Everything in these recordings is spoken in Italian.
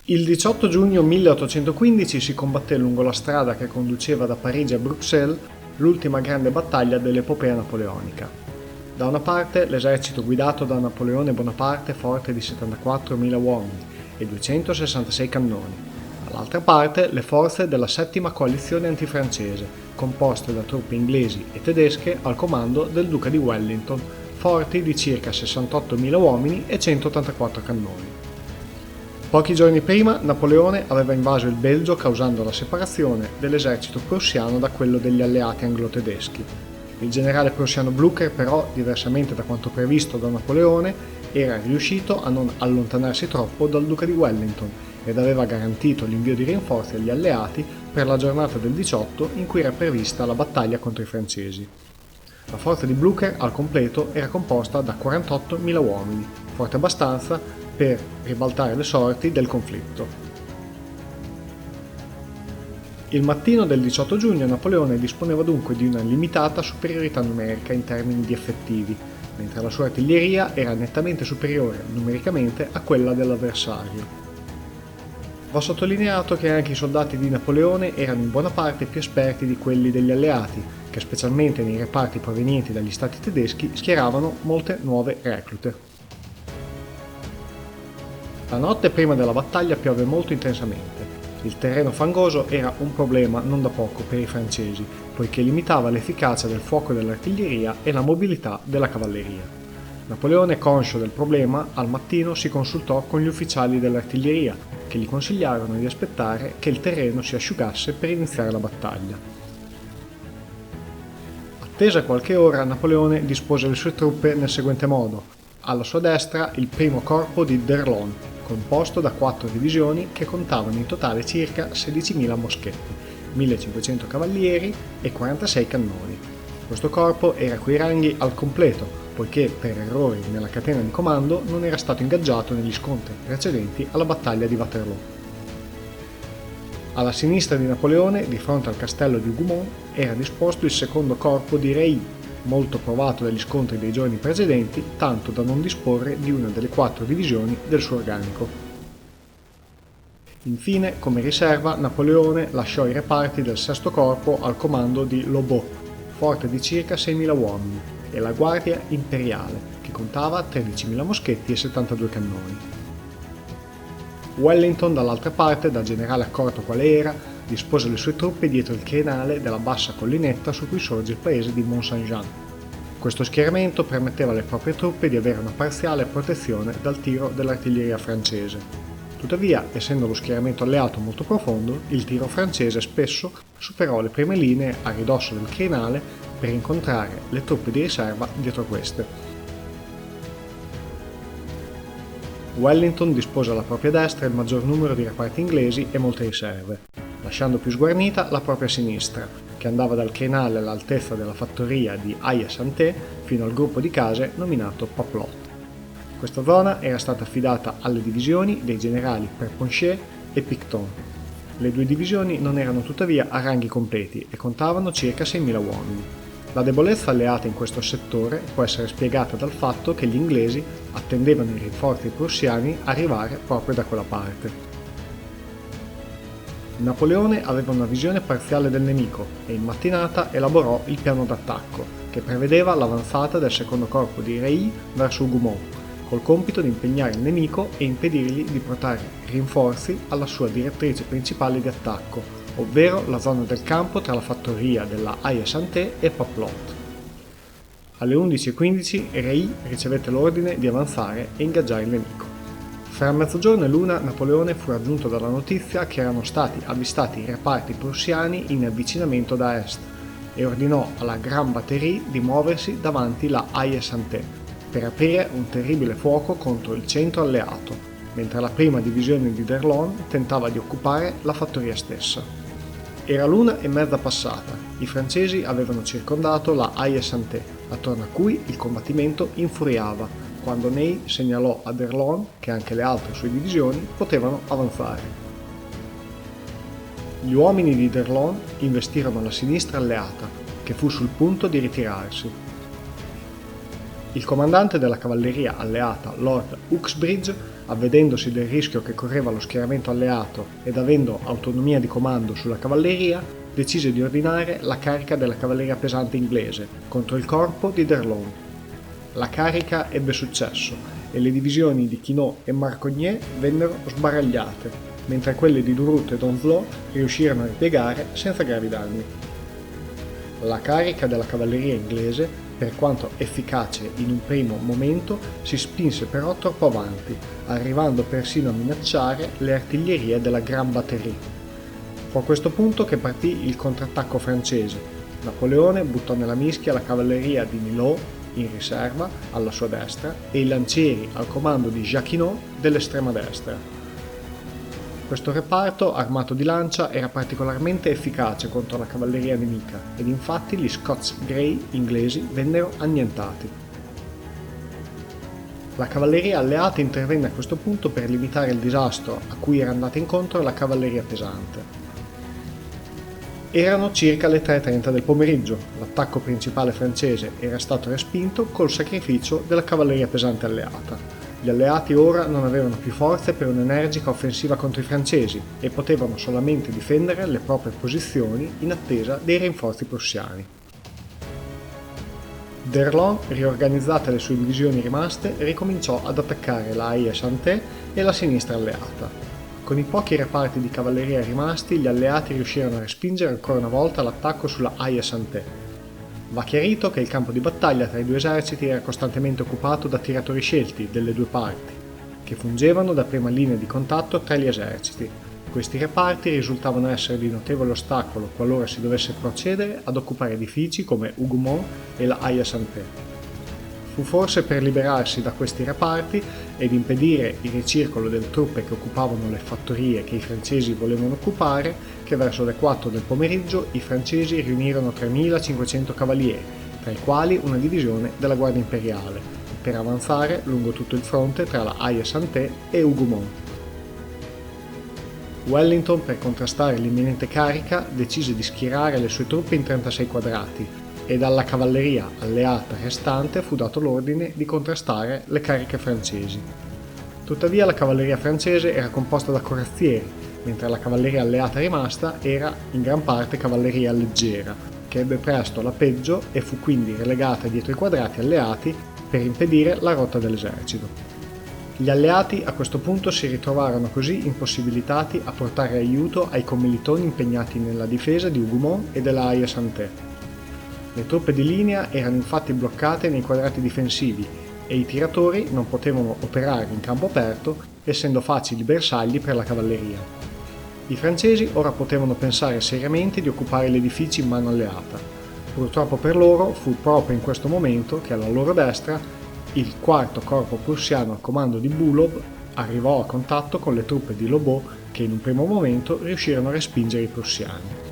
Il 18 giugno 1815 si combatté lungo la strada che conduceva da Parigi a Bruxelles l'ultima grande battaglia dell'epopea napoleonica. Da una parte l'esercito guidato da Napoleone Bonaparte forte di 74.000 uomini e 266 cannoni, dall'altra parte le forze della settima coalizione antifrancese, composte da truppe inglesi e tedesche al comando del duca di Wellington, forti di circa 68.000 uomini e 184 cannoni. Pochi giorni prima Napoleone aveva invaso il Belgio causando la separazione dell'esercito prussiano da quello degli alleati anglo-tedeschi. Il generale prussiano Blücher però, diversamente da quanto previsto da Napoleone, era riuscito a non allontanarsi troppo dal duca di Wellington ed aveva garantito l'invio di rinforzi agli alleati per la giornata del 18 in cui era prevista la battaglia contro i francesi. La forza di Blücher al completo era composta da 48.000 uomini, forte abbastanza per ribaltare le sorti del conflitto. Il mattino del 18 giugno Napoleone disponeva dunque di una limitata superiorità numerica in termini di effettivi, mentre la sua artiglieria era nettamente superiore numericamente a quella dell'avversario. Va sottolineato che anche i soldati di Napoleone erano in buona parte più esperti di quelli degli alleati, che specialmente nei reparti provenienti dagli stati tedeschi schieravano molte nuove reclute. La notte prima della battaglia piove molto intensamente. Il terreno fangoso era un problema non da poco per i francesi, poiché limitava l'efficacia del fuoco dell'artiglieria e la mobilità della cavalleria. Napoleone, conscio del problema, al mattino si consultò con gli ufficiali dell'artiglieria, che gli consigliarono di aspettare che il terreno si asciugasse per iniziare la battaglia. Attesa qualche ora, Napoleone dispose le sue truppe nel seguente modo. Alla sua destra il primo corpo di d'Erlon, composto da 4 divisioni che contavano in totale circa 16.000 moschetti, 1.500 cavalieri e 46 cannoni. Questo corpo era coi ranghi al completo, poiché per errori nella catena di comando non era stato ingaggiato negli scontri precedenti alla battaglia di Waterloo. Alla sinistra di Napoleone, di fronte al castello di Hougomont, era disposto il secondo corpo di Reilly, molto provato dagli scontri dei giorni precedenti, tanto da non disporre di una delle 4 divisioni del suo organico. Infine, come riserva, Napoleone lasciò i reparti del sesto corpo al comando di Lobau, forte di circa 6.000 uomini, e la guardia imperiale, che contava 13.000 moschetti e 72 cannoni. Wellington, dall'altra parte, da generale accorto quale era, dispose le sue truppe dietro il crinale della bassa collinetta su cui sorge il paese di Mont-Saint-Jean. Questo schieramento permetteva alle proprie truppe di avere una parziale protezione dal tiro dell'artiglieria francese. Tuttavia, essendo lo schieramento alleato molto profondo, il tiro francese spesso superò le prime linee a ridosso del crinale per incontrare le truppe di riserva dietro queste. Wellington dispose alla propria destra il maggior numero di reparti inglesi e molte riserve, lasciando più sguarnita la propria sinistra, che andava dal crinale all'altezza della fattoria di Haye-Sainte fino al gruppo di case nominato Papelotte. Questa zona era stata affidata alle divisioni dei generali Perponcher e Picton. Le 2 divisioni non erano tuttavia a ranghi completi e contavano circa 6.000 uomini. La debolezza alleata in questo settore può essere spiegata dal fatto che gli inglesi attendevano i rinforzi prussiani arrivare proprio da quella parte. Napoleone aveva una visione parziale del nemico e in mattinata elaborò il piano d'attacco, che prevedeva l'avanzata del secondo corpo di Reilly verso Hougomont, col compito di impegnare il nemico e impedirgli di portare rinforzi alla sua direttrice principale di attacco, ovvero la zona del campo tra la fattoria della Haye-Sainte e Papelotte. Alle 11:15 Reilly ricevette l'ordine di avanzare e ingaggiare il nemico. Fra mezzogiorno e l'una Napoleone fu raggiunto dalla notizia che erano stati avvistati i reparti prussiani in avvicinamento da est e ordinò alla Grande Batterie di muoversi davanti la Haye-Sainte per aprire un terribile fuoco contro il centro alleato, mentre la prima divisione di d'Erlon tentava di occupare la fattoria stessa. Era l'1:30 passata, i francesi avevano circondato la Haye-Sainte, attorno a cui il combattimento infuriava, quando Ney segnalò a d'Erlon che anche le altre sue divisioni potevano avanzare. Gli uomini di d'Erlon investirono la sinistra alleata, che fu sul punto di ritirarsi. Il comandante della cavalleria alleata, Lord Uxbridge, avvedendosi del rischio che correva lo schieramento alleato ed avendo autonomia di comando sulla cavalleria, decise di ordinare la carica della cavalleria pesante inglese contro il corpo di d'Erlon. La carica ebbe successo e le divisioni di Quinault e Marcognet vennero sbaragliate, mentre quelle di Durut e Donzelot riuscirono a ripiegare senza gravi danni. La carica della cavalleria inglese, per quanto efficace in un primo momento, si spinse però troppo avanti, arrivando persino a minacciare le artiglierie della Grande Batterie. Fu a questo punto che partì il contrattacco francese. Napoleone buttò nella mischia la cavalleria di Milhaud in riserva alla sua destra e i lancieri al comando di Jacquinot dell'estrema destra. Questo reparto, armato di lancia, era particolarmente efficace contro la cavalleria nemica ed infatti gli Scots Grey inglesi vennero annientati. La cavalleria alleata intervenne a questo punto per limitare il disastro a cui era andata incontro la cavalleria pesante. Erano circa le 3:30 del pomeriggio, l'attacco principale francese era stato respinto col sacrificio della cavalleria pesante alleata. Gli alleati ora non avevano più forze per un'energica offensiva contro i francesi e potevano solamente difendere le proprie posizioni in attesa dei rinforzi prussiani. d'Erlon, riorganizzate le sue divisioni rimaste, ricominciò ad attaccare la Haie-Sainte e la sinistra alleata. Con i pochi reparti di cavalleria rimasti, gli alleati riuscirono a respingere ancora una volta l'attacco sulla Haie-Sainte. Va chiarito che il campo di battaglia tra i due eserciti era costantemente occupato da tiratori scelti delle due parti, che fungevano da prima linea di contatto tra gli eserciti. Questi reparti risultavano essere di notevole ostacolo qualora si dovesse procedere ad occupare edifici come Hougoumont e la Haie-Sainte. Fu forse per liberarsi da questi reparti ed impedire il ricircolo delle truppe che occupavano le fattorie che i francesi volevano occupare che verso le 4 del pomeriggio i francesi riunirono 3.500 cavalieri, tra i quali una divisione della Guardia Imperiale, per avanzare lungo tutto il fronte tra la Haie-Sainte e Hougoumont. Wellington, per contrastare l'imminente carica, decise di schierare le sue truppe in 36 quadrati ed alla cavalleria alleata restante fu dato l'ordine di contrastare le cariche francesi. Tuttavia la cavalleria francese era composta da corazzieri, mentre la cavalleria alleata rimasta era in gran parte cavalleria leggera, che ebbe presto la peggio e fu quindi relegata dietro i quadrati alleati per impedire la rotta dell'esercito. Gli alleati a questo punto si ritrovarono così impossibilitati a portare aiuto ai commilitoni impegnati nella difesa di Hougoumont e della Haie-Sainte. Le truppe di linea erano infatti bloccate nei quadrati difensivi e i tiratori non potevano operare in campo aperto, essendo facili bersagli per la cavalleria. I francesi ora potevano pensare seriamente di occupare gli edifici in mano alleata. Purtroppo per loro fu proprio in questo momento che alla loro destra il quarto corpo prussiano al comando di Bülow arrivò a contatto con le truppe di Lobau che in un primo momento riuscirono a respingere i prussiani.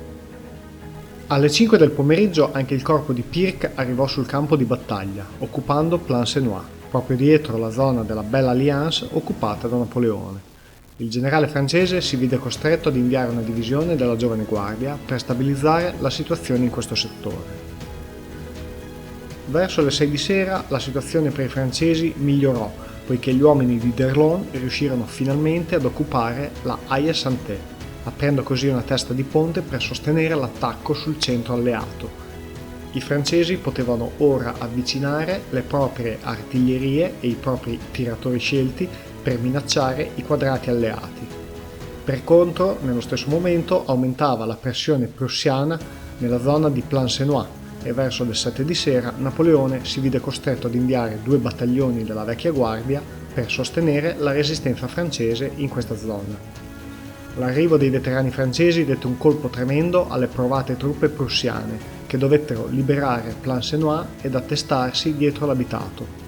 Alle 5 del pomeriggio anche il corpo di Pirc arrivò sul campo di battaglia, occupando Plancenoit, proprio dietro la zona della Belle Alliance occupata da Napoleone. Il generale francese si vide costretto ad inviare una divisione della Giovane Guardia per stabilizzare la situazione in questo settore. Verso le 6 di sera la situazione per i francesi migliorò, poiché gli uomini di d'Erlon riuscirono finalmente ad occupare la Haie-Sainte, aprendo così una testa di ponte per sostenere l'attacco sul centro alleato. I francesi potevano ora avvicinare le proprie artiglierie e i propri tiratori scelti per minacciare i quadrati alleati. Per contro, nello stesso momento aumentava la pressione prussiana nella zona di Plancenoit e verso le 7 di sera Napoleone si vide costretto ad inviare 2 battaglioni della vecchia guardia per sostenere la resistenza francese in questa zona. L'arrivo dei veterani francesi dette un colpo tremendo alle provate truppe prussiane, che dovettero liberare Plancenoit ed attestarsi dietro l'abitato.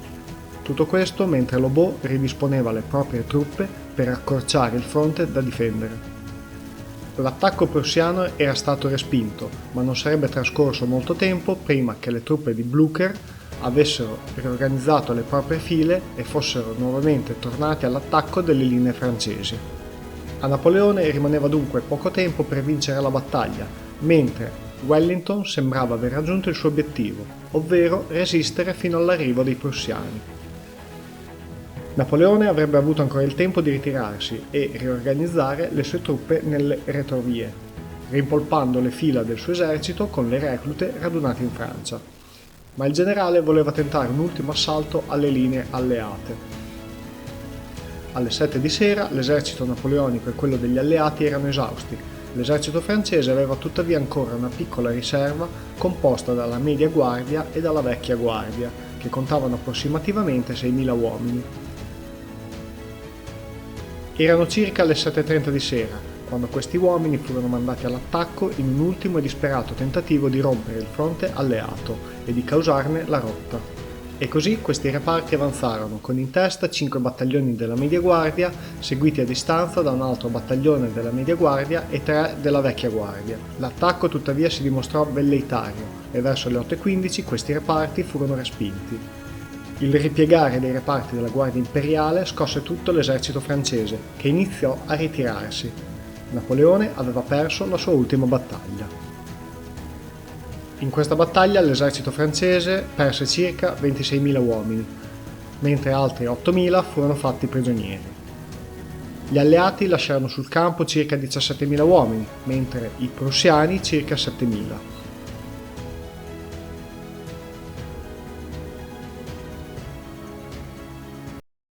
Tutto questo mentre Lobau ridisponeva le proprie truppe per accorciare il fronte da difendere. L'attacco prussiano era stato respinto, ma non sarebbe trascorso molto tempo prima che le truppe di Blücher avessero riorganizzato le proprie file e fossero nuovamente tornati all'attacco delle linee francesi. A Napoleone rimaneva dunque poco tempo per vincere la battaglia, mentre Wellington sembrava aver raggiunto il suo obiettivo, ovvero resistere fino all'arrivo dei prussiani. Napoleone avrebbe avuto ancora il tempo di ritirarsi e riorganizzare le sue truppe nelle retrovie, rimpolpando le fila del suo esercito con le reclute radunate in Francia. Ma il generale voleva tentare un ultimo assalto alle linee alleate. Alle 7 di sera l'esercito napoleonico e quello degli alleati erano esausti. L'esercito francese aveva tuttavia ancora una piccola riserva composta dalla media guardia e dalla vecchia guardia, che contavano approssimativamente 6.000 uomini. Erano circa le 7:30 di sera, quando questi uomini furono mandati all'attacco in un ultimo e disperato tentativo di rompere il fronte alleato e di causarne la rotta. E così questi reparti avanzarono, con in testa 5 battaglioni della Media Guardia, seguiti a distanza da un altro battaglione della Media Guardia e 3 della Vecchia Guardia. L'attacco tuttavia si dimostrò velleitario e verso le 8:15 questi reparti furono respinti. Il ripiegare dei reparti della Guardia Imperiale scosse tutto l'esercito francese, che iniziò a ritirarsi. Napoleone aveva perso la sua ultima battaglia. In questa battaglia l'esercito francese perse circa 26.000 uomini, mentre altri 8.000 furono fatti prigionieri. Gli alleati lasciarono sul campo circa 17.000 uomini, mentre i prussiani circa 7.000.